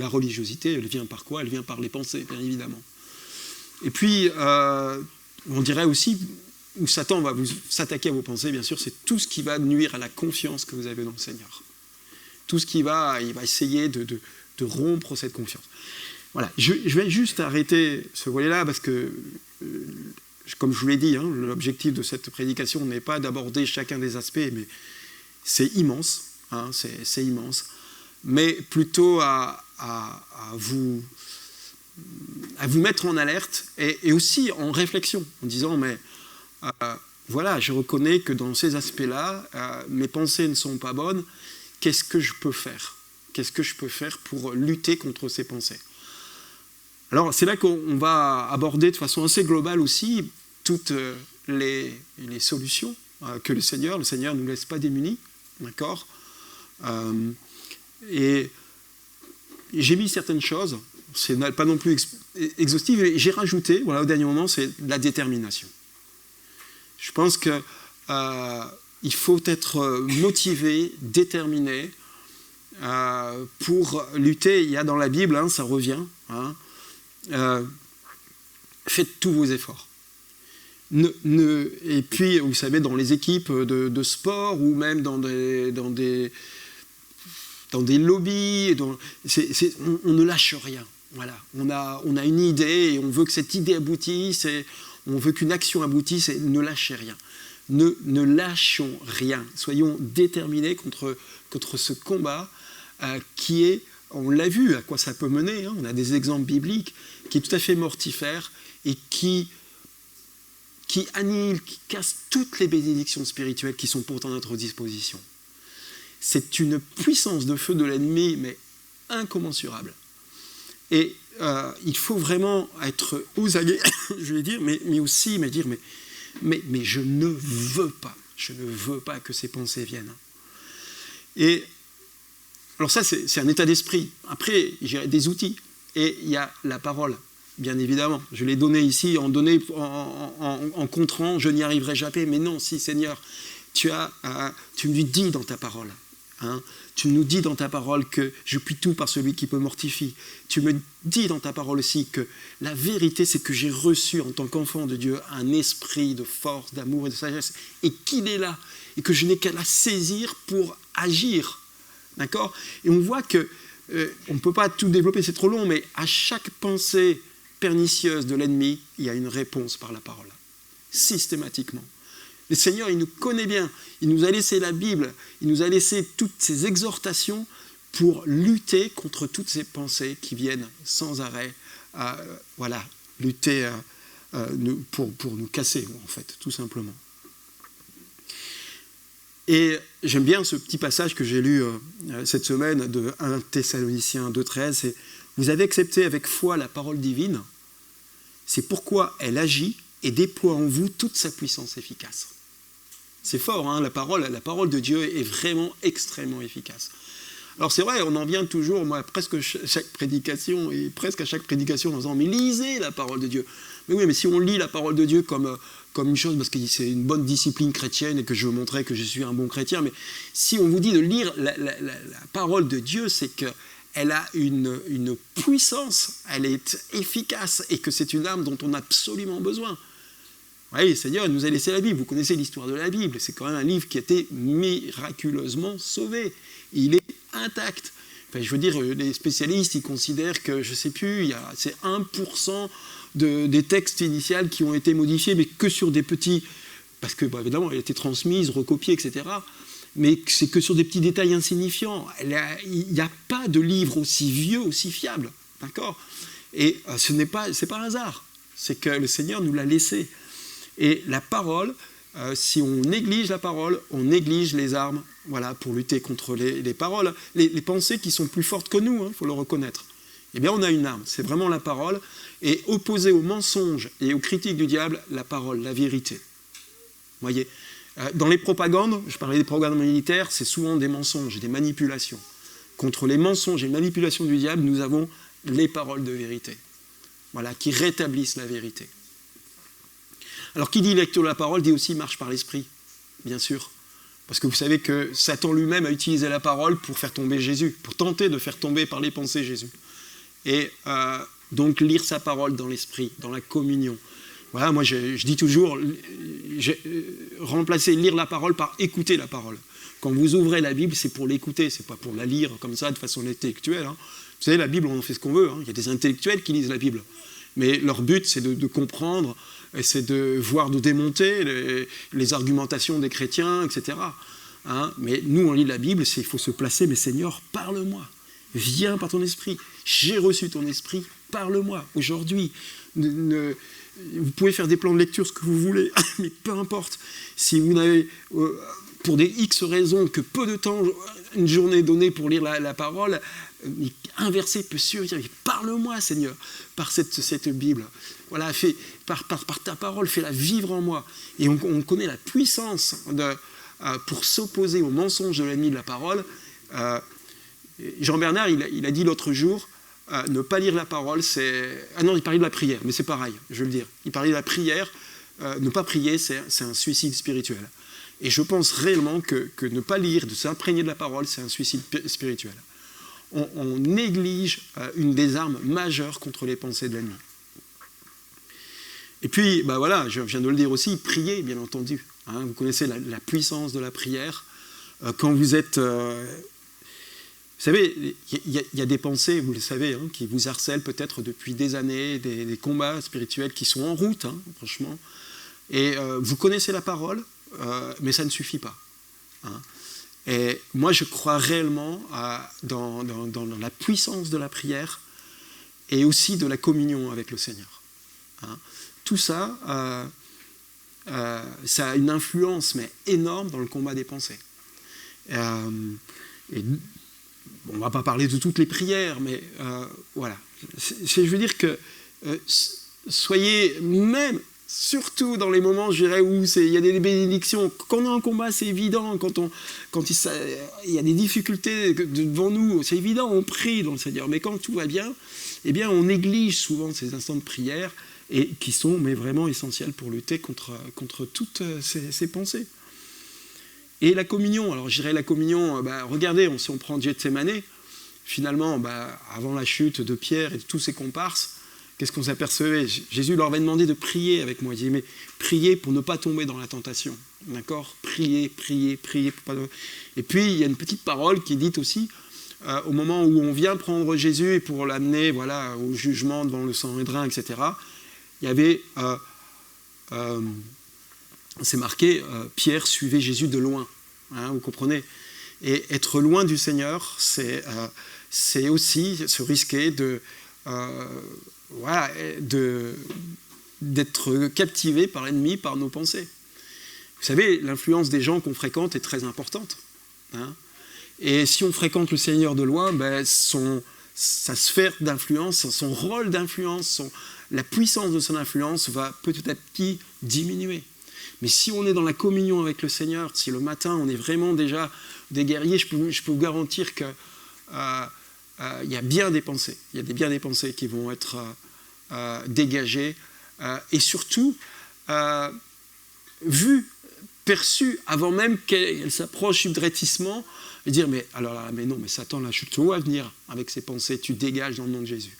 religiosité, elle vient par quoi? Elle vient par les pensées, bien évidemment. Et puis, on dirait aussi, où Satan va s'attaquer à vos pensées, bien sûr, c'est tout ce qui va nuire à la confiance que vous avez dans le Seigneur. Tout ce il va essayer de rompre cette confiance. Voilà, je vais juste arrêter ce volet-là, parce que, comme je vous l'ai dit, hein, l'objectif de cette prédication n'est pas d'aborder chacun des aspects, mais c'est immense, hein, c'est immense, mais plutôt à vous mettre en alerte, et aussi en réflexion, en disant, mais voilà, je reconnais que dans ces aspects-là, mes pensées ne sont pas bonnes. Qu'est-ce que je peux faire? Qu'est-ce que je peux faire pour lutter contre ces pensées? Alors, c'est là qu'on va aborder de façon assez globale aussi toutes les solutions que le Seigneur ne nous laisse pas démunis, d'accord? Et j'ai mis certaines choses, c'est pas non plus exhaustif, et j'ai rajouté, voilà, au dernier moment, c'est la détermination. Je pense que il faut être motivé, déterminé pour lutter. Il y a dans la Bible, hein, ça revient, hein, faites tous vos efforts. Et puis, vous savez, dans les équipes de sport ou même dans des lobbies, on ne lâche rien. Voilà. On a une idée et on veut que cette idée aboutisse, et on veut qu'une action aboutisse, et ne lâchez rien. Ne lâchons rien. Soyons déterminés contre ce combat qui est, on l'a vu à quoi ça peut mener, hein, on a des exemples bibliques, qui est tout à fait mortifère et qui annihile, qui casse toutes les bénédictions spirituelles qui sont pourtant à notre disposition. C'est une puissance de feu de l'ennemi, mais incommensurable. Et il faut vraiment être aux aguets, je vais dire, mais je ne veux pas que ces pensées viennent. Et alors ça, c'est un état d'esprit. Après, j'ai des outils. Et il y a la parole, bien évidemment. Je l'ai donné ici, en contrant, je n'y arriverai jamais. Mais non, si, Seigneur, tu me dis dans ta parole. Hein, tu nous dis dans ta parole que je puis tout par celui qui peut mortifier. Tu me dis dans ta parole aussi que la vérité, c'est que j'ai reçu en tant qu'enfant de Dieu un esprit de force, d'amour et de sagesse, et qu'il est là, et que je n'ai qu'à la saisir pour agir. D'accord ? Et on voit que, on ne peut pas tout développer, c'est trop long, mais à chaque pensée pernicieuse de l'ennemi, il y a une réponse par la parole, systématiquement. Le Seigneur, il nous connaît bien, il nous a laissé la Bible, il nous a laissé toutes ces exhortations pour lutter contre toutes ces pensées qui viennent sans arrêt, lutter pour nous casser, en fait, tout simplement. Et j'aime bien ce petit passage que j'ai lu cette semaine de 1 Thessaloniciens 2,13, c'est « Vous avez accepté avec foi la parole divine, c'est pourquoi elle agit et déploie en vous toute sa puissance efficace. » C'est fort, hein, la parole de Dieu est vraiment extrêmement efficace. Alors c'est vrai, on en vient toujours, moi, presque à chaque prédication, en disant « Mais lisez la parole de Dieu !» Mais oui, mais si on lit la parole de Dieu comme une chose, parce que c'est une bonne discipline chrétienne et que je veux montrer que je suis un bon chrétien, mais si on vous dit de lire la parole de Dieu, c'est qu'elle a une puissance, elle est efficace et que c'est une arme dont on a absolument besoin. Oui, le Seigneur nous a laissé la Bible. Vous connaissez l'histoire de la Bible. C'est quand même un livre qui a été miraculeusement sauvé. Il est intact. Enfin, je veux dire, les spécialistes, ils considèrent que, je ne sais plus, c'est 1% des textes initiaux qui ont été modifiés, mais que sur des petits... Parce que, évidemment, elle a été transmise, recopiée, etc. Mais c'est que sur des petits détails insignifiants. Il n'y a pas de livre aussi vieux, aussi fiable. D'accord ? Et c'est pas un hasard. C'est que le Seigneur nous l'a laissé. Et la parole, si on néglige la parole, on néglige les armes, pour lutter contre les paroles, les pensées qui sont plus fortes que nous, faut le reconnaître. Eh bien, on a une arme, c'est vraiment la parole, et opposée aux mensonges et aux critiques du diable, la parole, la vérité. Vous voyez, dans les propagandes, je parlais des propagandes militaires, c'est souvent des mensonges et des manipulations. Contre les mensonges et manipulations du diable, nous avons les paroles de vérité, qui rétablissent la vérité. Alors, qui dit lecture de la parole, dit aussi marche par l'esprit, bien sûr. Parce que vous savez que Satan lui-même a utilisé la parole pour faire tomber Jésus, pour tenter de faire tomber par les pensées Jésus. Et donc, lire sa parole dans l'esprit, dans la communion. Voilà, moi, je dis toujours, remplacer lire la parole par écouter la parole. Quand vous ouvrez la Bible, c'est pour l'écouter, c'est pas pour la lire comme ça, de façon intellectuelle. Hein. Vous savez, la Bible, on en fait ce qu'on veut. Hein. Il y a des intellectuels qui lisent la Bible. Mais leur but, c'est de comprendre, et c'est de voir, de démonter les argumentations des chrétiens, etc. Hein, mais nous, on lit la Bible, il faut se placer, mais Seigneur, parle-moi. Viens par ton esprit. J'ai reçu ton esprit, parle-moi. Aujourd'hui, vous pouvez faire des plans de lecture, ce que vous voulez, mais peu importe. Si vous n'avez, pour des X raisons, que peu de temps, une journée donnée pour lire la parole, un verset peut suffire. Parle-moi, Seigneur, par cette Bible. Voilà, par ta parole, fais-la vivre en moi. Et on connaît la puissance pour s'opposer aux mensonges de l'ennemi de la parole. Jean Bernard, il a dit l'autre jour, ne pas lire la parole, c'est... Ah non, il parlait de la prière, mais c'est pareil, je veux le dire. Il parlait de la prière, ne pas prier, c'est un suicide spirituel. Et je pense réellement que ne pas lire, de s'imprégner de la parole, c'est un suicide spirituel. On néglige une des armes majeures contre les pensées de l'ennemi. Et puis, bah voilà, je viens de le dire aussi, prier, bien entendu. Hein, vous connaissez la puissance de la prière. Quand vous êtes... vous savez, il y a des pensées, vous le savez, hein, qui vous harcèlent peut-être depuis des années, des combats spirituels qui sont en route, hein, franchement. Et vous connaissez la parole, mais ça ne suffit pas. Hein. Et moi, je crois réellement dans la puissance de la prière et aussi de la communion avec le Seigneur. Hein. Tout ça, ça a une influence mais énorme dans le combat des pensées. Et on ne va pas parler de toutes les prières, mais voilà. Je veux dire que soyez même, surtout dans les moments, je dirais, où il y a des bénédictions. Quand on est en combat, c'est évident. Quand il y a des difficultés devant nous, c'est évident, on prie dans le Seigneur. Mais quand tout va bien, eh bien, on néglige souvent ces instants de prière et qui sont mais vraiment essentiels pour lutter contre toutes ces pensées. Et la communion, alors je dirais la communion, regardez, si on prend Gethsémanée, finalement, avant la chute de Pierre et de tous ses comparses, qu'est-ce qu'on s'apercevait? Jésus leur avait demandé de prier avec moi. Il dit, mais priez pour ne pas tomber dans la tentation. D'accord? Priez, priez, priez. Pour pas... Et puis, il y a une petite parole qui est dite aussi, au moment où on vient prendre Jésus et pour l'amener au jugement devant le Sanhédrin, etc., il y avait... c'est marqué, Pierre suivait Jésus de loin. Hein, vous comprenez? Et être loin du Seigneur, c'est aussi se risquer d'être captivé par l'ennemi, par nos pensées. Vous savez, l'influence des gens qu'on fréquente est très importante. Hein, et si on fréquente le Seigneur de loin, sa sphère d'influence, son rôle d'influence, la puissance de son influence va petit à petit diminuer. Mais si on est dans la communion avec le Seigneur, si le matin on est vraiment déjà des guerriers, je peux vous garantir qu'il y a bien des pensées. Il y a bien des pensées qui vont être dégagées et surtout vues, perçues avant même qu'elles s'approchent subrepticement et dire mais non, mais Satan, là, je te vois venir avec ces pensées, tu dégages dans le nom de Jésus.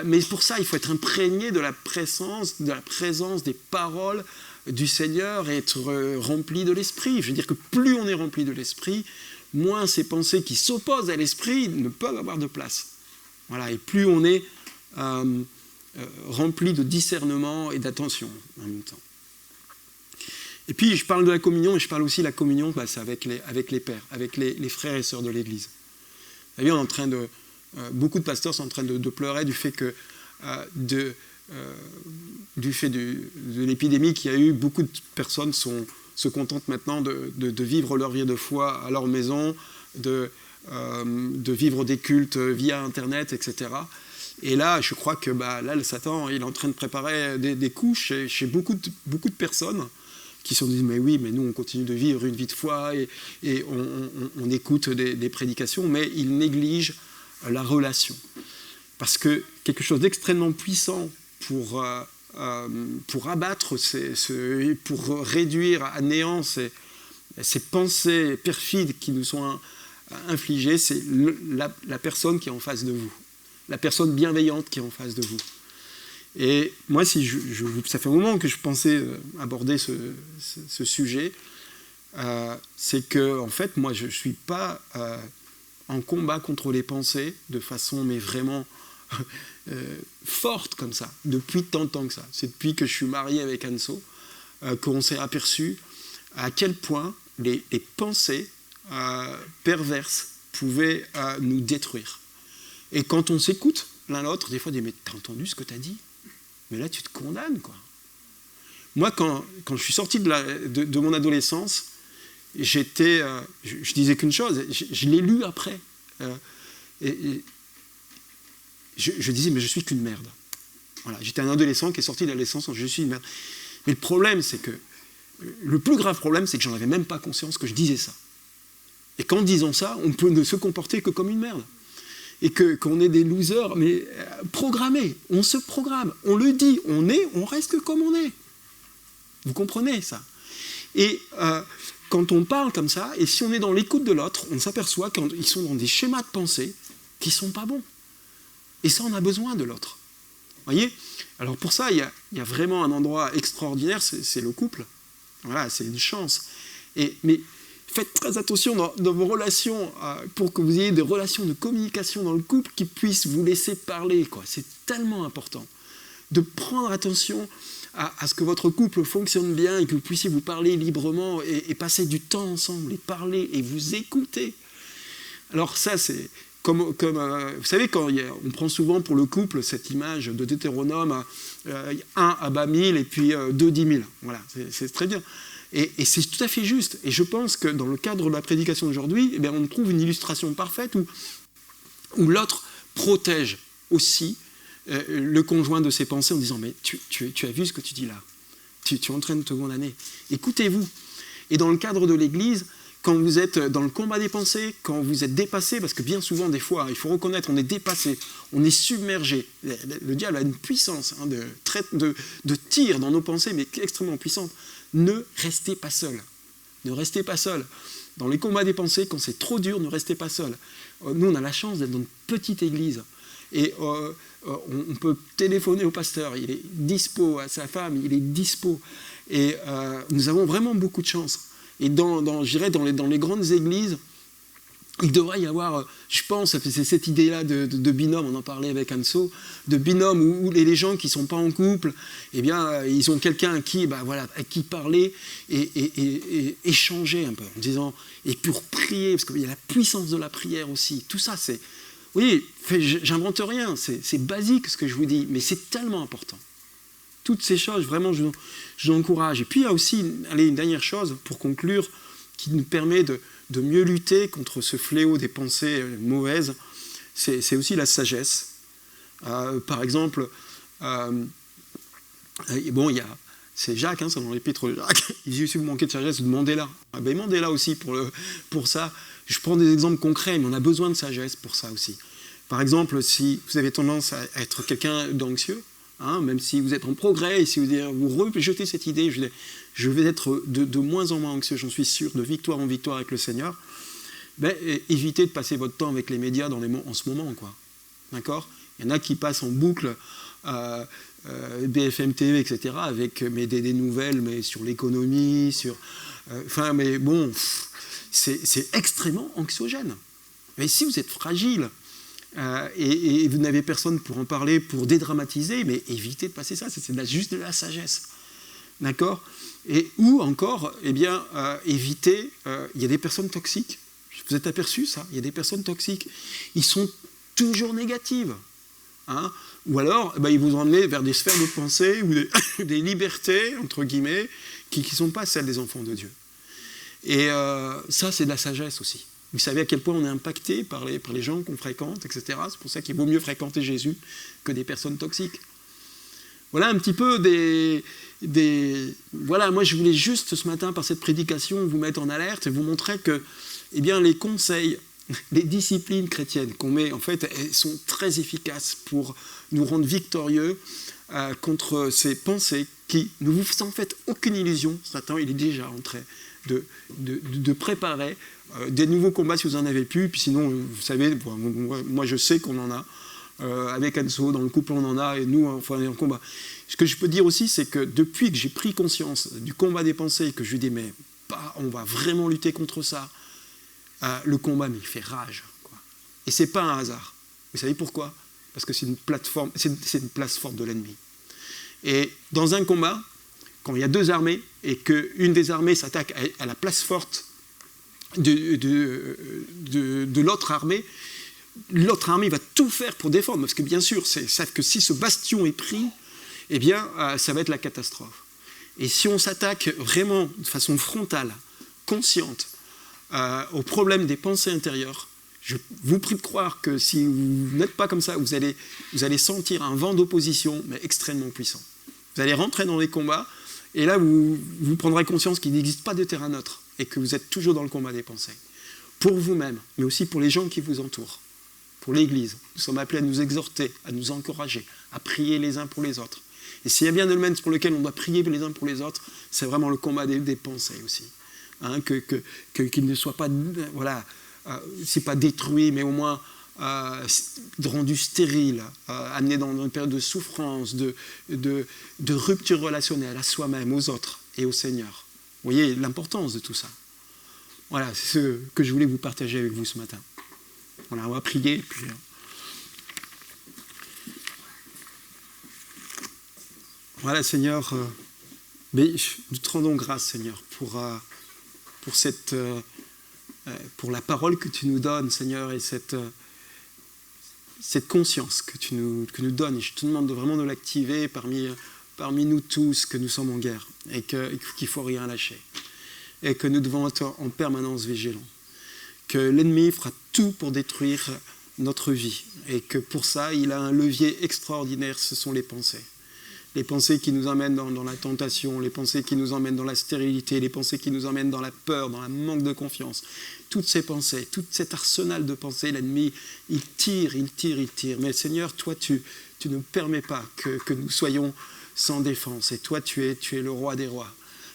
Mais pour ça, il faut être imprégné de la présence des paroles du Seigneur et être rempli de l'Esprit. Je veux dire que plus on est rempli de l'Esprit, moins ces pensées qui s'opposent à l'Esprit ne peuvent avoir de place. Voilà, et plus on est rempli de discernement et d'attention en même temps. Et puis, je parle de la communion, et je parle aussi de la communion, c'est avec les pères, avec les frères et sœurs de l'Église. Vous savez, beaucoup de pasteurs sont en train de pleurer du fait que du fait de l'épidémie qu'il y a eu, beaucoup de personnes se contentent maintenant de vivre leur vie de foi à leur maison, de vivre des cultes via Internet, etc. Et là, je crois que le Satan, il est en train de préparer des coups chez beaucoup de personnes qui se disent mais oui, mais nous on continue de vivre une vie de foi et on écoute des prédications, mais ils négligent la relation. Parce que quelque chose d'extrêmement puissant pour abattre, pour réduire à néant ces pensées perfides qui nous sont infligées, c'est la personne qui est en face de vous, la personne bienveillante qui est en face de vous. Et moi, ça fait un moment que je pensais aborder ce sujet, c'est que, en fait, moi, je ne suis pas en combat contre les pensées de façon, mais vraiment forte comme ça, depuis tant de temps que ça. C'est depuis que je suis marié avec Anso qu'on s'est aperçu à quel point les pensées perverses pouvaient nous détruire. Et quand on s'écoute l'un l'autre, des fois, on dit « mais t'as entendu ce que t'as dit ? Mais là, tu te condamnes, quoi. » Moi, quand je suis sorti de mon adolescence, je disais qu'une chose, je l'ai lu après. Je disais, mais je suis qu'une merde. Voilà, j'étais un adolescent qui est sorti de l'adolescence, je suis une merde. Mais le problème, le plus grave problème, c'est que j'en avais même pas conscience que je disais ça. Et qu'en disant ça, on peut ne se comporter que comme une merde. Et qu'on est des losers, mais programmés. On se programme, on le dit, on reste comme on est. Vous comprenez ça? Et quand on parle comme ça, et si on est dans l'écoute de l'autre, on s'aperçoit qu'ils sont dans des schémas de pensée qui ne sont pas bons. Et ça, on a besoin de l'autre. Voyez? Alors pour ça, il y a vraiment un endroit extraordinaire, c'est le couple. Voilà, c'est une chance. Mais faites très attention dans vos relations, pour que vous ayez des relations de communication dans le couple qui puissent vous laisser parler, quoi. C'est tellement important de prendre attention à ce que votre couple fonctionne bien et que vous puissiez vous parler librement et passer du temps ensemble et parler et vous écouter. Alors ça, c'est comme vous savez, on prend souvent pour le couple cette image de Deutéronome, 1 abat 1000 et puis 2 10 000. Voilà, c'est très bien. Et c'est tout à fait juste. Et je pense que dans le cadre de la prédication d'aujourd'hui, eh bien, on trouve une illustration parfaite où l'autre protège aussi le conjoint de ses pensées en disant « Mais tu as vu ce que tu dis là, tu es en train de te condamner. Écoutez-vous. » Et dans le cadre de l'Église, quand vous êtes dans le combat des pensées, quand vous êtes dépassé, parce que bien souvent, des fois, il faut reconnaître, on est dépassé, on est submergé. Le diable a une puissance de tir dans nos pensées, mais extrêmement puissante. Ne restez pas seul. Ne restez pas seul. Dans les combats des pensées, quand c'est trop dur, ne restez pas seul. Nous, on a la chance d'être dans une petite église. Et on peut téléphoner au pasteur, il est dispo, à sa femme, il est dispo. Et nous avons vraiment beaucoup de chance. Et je dirais dans les grandes églises, il devrait y avoir, je pense, c'est cette idée-là de binôme, on en parlait avec Anso, de binôme où les gens qui ne sont pas en couple, eh bien, ils ont quelqu'un à qui parler et échanger un peu, en disant, et pour prier, parce qu'il y a la puissance de la prière aussi. Tout ça, c'est, oui, j'invente rien, c'est basique ce que je vous dis, mais c'est tellement important. Toutes ces choses, vraiment, je vous encourage. Et puis, il y a aussi une dernière chose, pour conclure, qui nous permet de mieux lutter contre ce fléau des pensées mauvaises, c'est aussi la sagesse. Par exemple, c'est Jacques, c'est dans l'épître de Jacques, il dit si vous manquez de sagesse, demandez-la. Demandez-la aussi pour ça. Je prends des exemples concrets, mais on a besoin de sagesse pour ça aussi. Par exemple, si vous avez tendance à être quelqu'un d'anxieux, même si vous êtes en progrès, et si vous rejetez cette idée, je vais être de moins en moins anxieux, j'en suis sûr, de victoire en victoire avec le Seigneur, évitez de passer votre temps avec les médias en ce moment, quoi. D'accord ? Il y en a qui passent en boucle BFM TV, etc., avec des nouvelles mais sur l'économie, c'est extrêmement anxiogène. Mais si vous êtes fragile, et vous n'avez personne pour en parler, pour dédramatiser, mais évitez de passer ça, c'est juste de la sagesse. D'accord ? Ou encore, évitez, il y a des personnes toxiques, vous êtes aperçu ça, il y a des personnes toxiques, ils sont toujours négatives. Ou alors, ils vous emmènent vers des sphères de pensée ou des libertés, entre guillemets, qui ne sont pas celles des enfants de Dieu. Et ça, c'est de la sagesse aussi. Vous savez à quel point on est impacté par les gens qu'on fréquente, etc. C'est pour ça qu'il vaut mieux fréquenter Jésus que des personnes toxiques. Voilà un petit peu Voilà, moi je voulais juste ce matin, par cette prédication, vous mettre en alerte et vous montrer que les conseils, les disciplines chrétiennes qu'on met, en fait, elles sont très efficaces pour nous rendre victorieux contre ces pensées qui ne vous faites aucune illusion. Satan, il est déjà en train de préparer des nouveaux combats si vous en avez plus, puis sinon, vous savez, moi je sais qu'on en a, avec Anso, dans le couple on en a, et nous, on est en combat. Ce que je peux dire aussi, c'est que depuis que j'ai pris conscience du combat des pensées, que je lui dis, mais on va vraiment lutter contre ça, le combat, mais il fait rage, quoi. Et c'est pas un hasard. Vous savez pourquoi ? Parce que c'est une place forte de l'ennemi. Et dans un combat, quand il y a deux armées, et qu'une des armées s'attaque à la place forte de l'autre armée va tout faire pour défendre, parce que bien sûr, ils savent que si ce bastion est pris, ça va être la catastrophe. Et si on s'attaque vraiment de façon frontale, consciente, au problème des pensées intérieures, je vous prie de croire que si vous n'êtes pas comme ça, vous allez sentir un vent d'opposition, mais extrêmement puissant. Vous allez rentrer dans les combats, et là, vous prendrez conscience qu'il n'existe pas de terrain neutre, et que vous êtes toujours dans le combat des pensées. Pour vous-même, mais aussi pour les gens qui vous entourent, pour l'Église. Nous sommes appelés à nous exhorter, à nous encourager, à prier les uns pour les autres. Et s'il y a bien un domaine pour lequel on doit prier les uns pour les autres, c'est vraiment le combat des pensées aussi. Qu'il ne soit pas, c'est pas détruit, mais au moins rendu stérile, amené dans une période de souffrance, de rupture relationnelle à soi-même, aux autres et au Seigneur. Vous voyez l'importance de tout ça. Voilà, c'est ce que je voulais vous partager avec vous ce matin. Voilà, on va prier, puis... Voilà, Seigneur, mais nous te rendons grâce, Seigneur, pour la parole que tu nous donnes, Seigneur, et cette conscience que tu nous donnes. Et je te demande vraiment de l'activer parmi nous tous, que nous sommes en guerre, et qu'il ne faut rien lâcher, et que nous devons être en permanence vigilants, que l'ennemi fera tout pour détruire notre vie, et que pour ça, il a un levier extraordinaire, ce sont les pensées. Les pensées qui nous emmènent dans la tentation, les pensées qui nous emmènent dans la stérilité, les pensées qui nous emmènent dans la peur, dans le manque de confiance. Toutes ces pensées, tout cet arsenal de pensées, l'ennemi, il tire. Mais Seigneur, toi, tu ne permets pas que nous soyons sans défense. Et toi, tu es le roi des rois.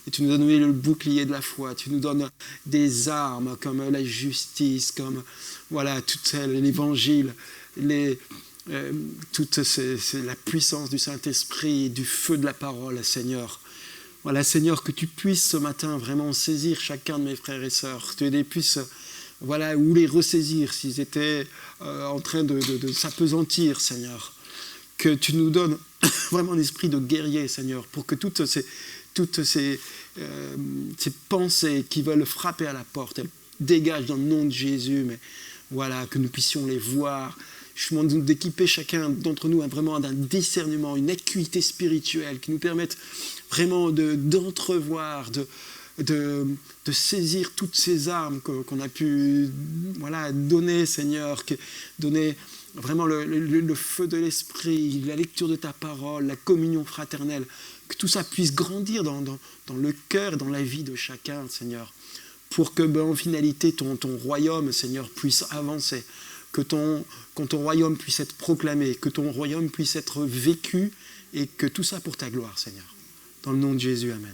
Et tu nous as donné le bouclier de la foi. Tu nous donnes des armes comme la justice, comme voilà, l'évangile, toute la puissance du Saint-Esprit, du feu de la parole, Seigneur. Voilà, Seigneur, que tu puisses ce matin vraiment saisir chacun de mes frères et sœurs, que tu les puisses, voilà, ou les ressaisir s'ils étaient en train de s'appesantir, Seigneur. Que tu nous donnes vraiment un esprit de guerrier, Seigneur, pour que toutes ces pensées qui veulent frapper à la porte, elles dégagent dans le nom de Jésus, mais voilà, que nous puissions les voir. Je demande d'équiper chacun d'entre nous vraiment d'un discernement, une acuité spirituelle qui nous permette vraiment d'entrevoir, de saisir toutes ces armes qu'on a pu donner, Seigneur, donner vraiment le feu de l'esprit, la lecture de ta parole, la communion fraternelle, que tout ça puisse grandir dans le cœur, dans la vie de chacun, Seigneur, pour que en finalité ton royaume, Seigneur, puisse avancer. Que ton royaume puisse être proclamé, que ton royaume puisse être vécu, et que tout ça pour ta gloire, Seigneur. Dans le nom de Jésus, amen.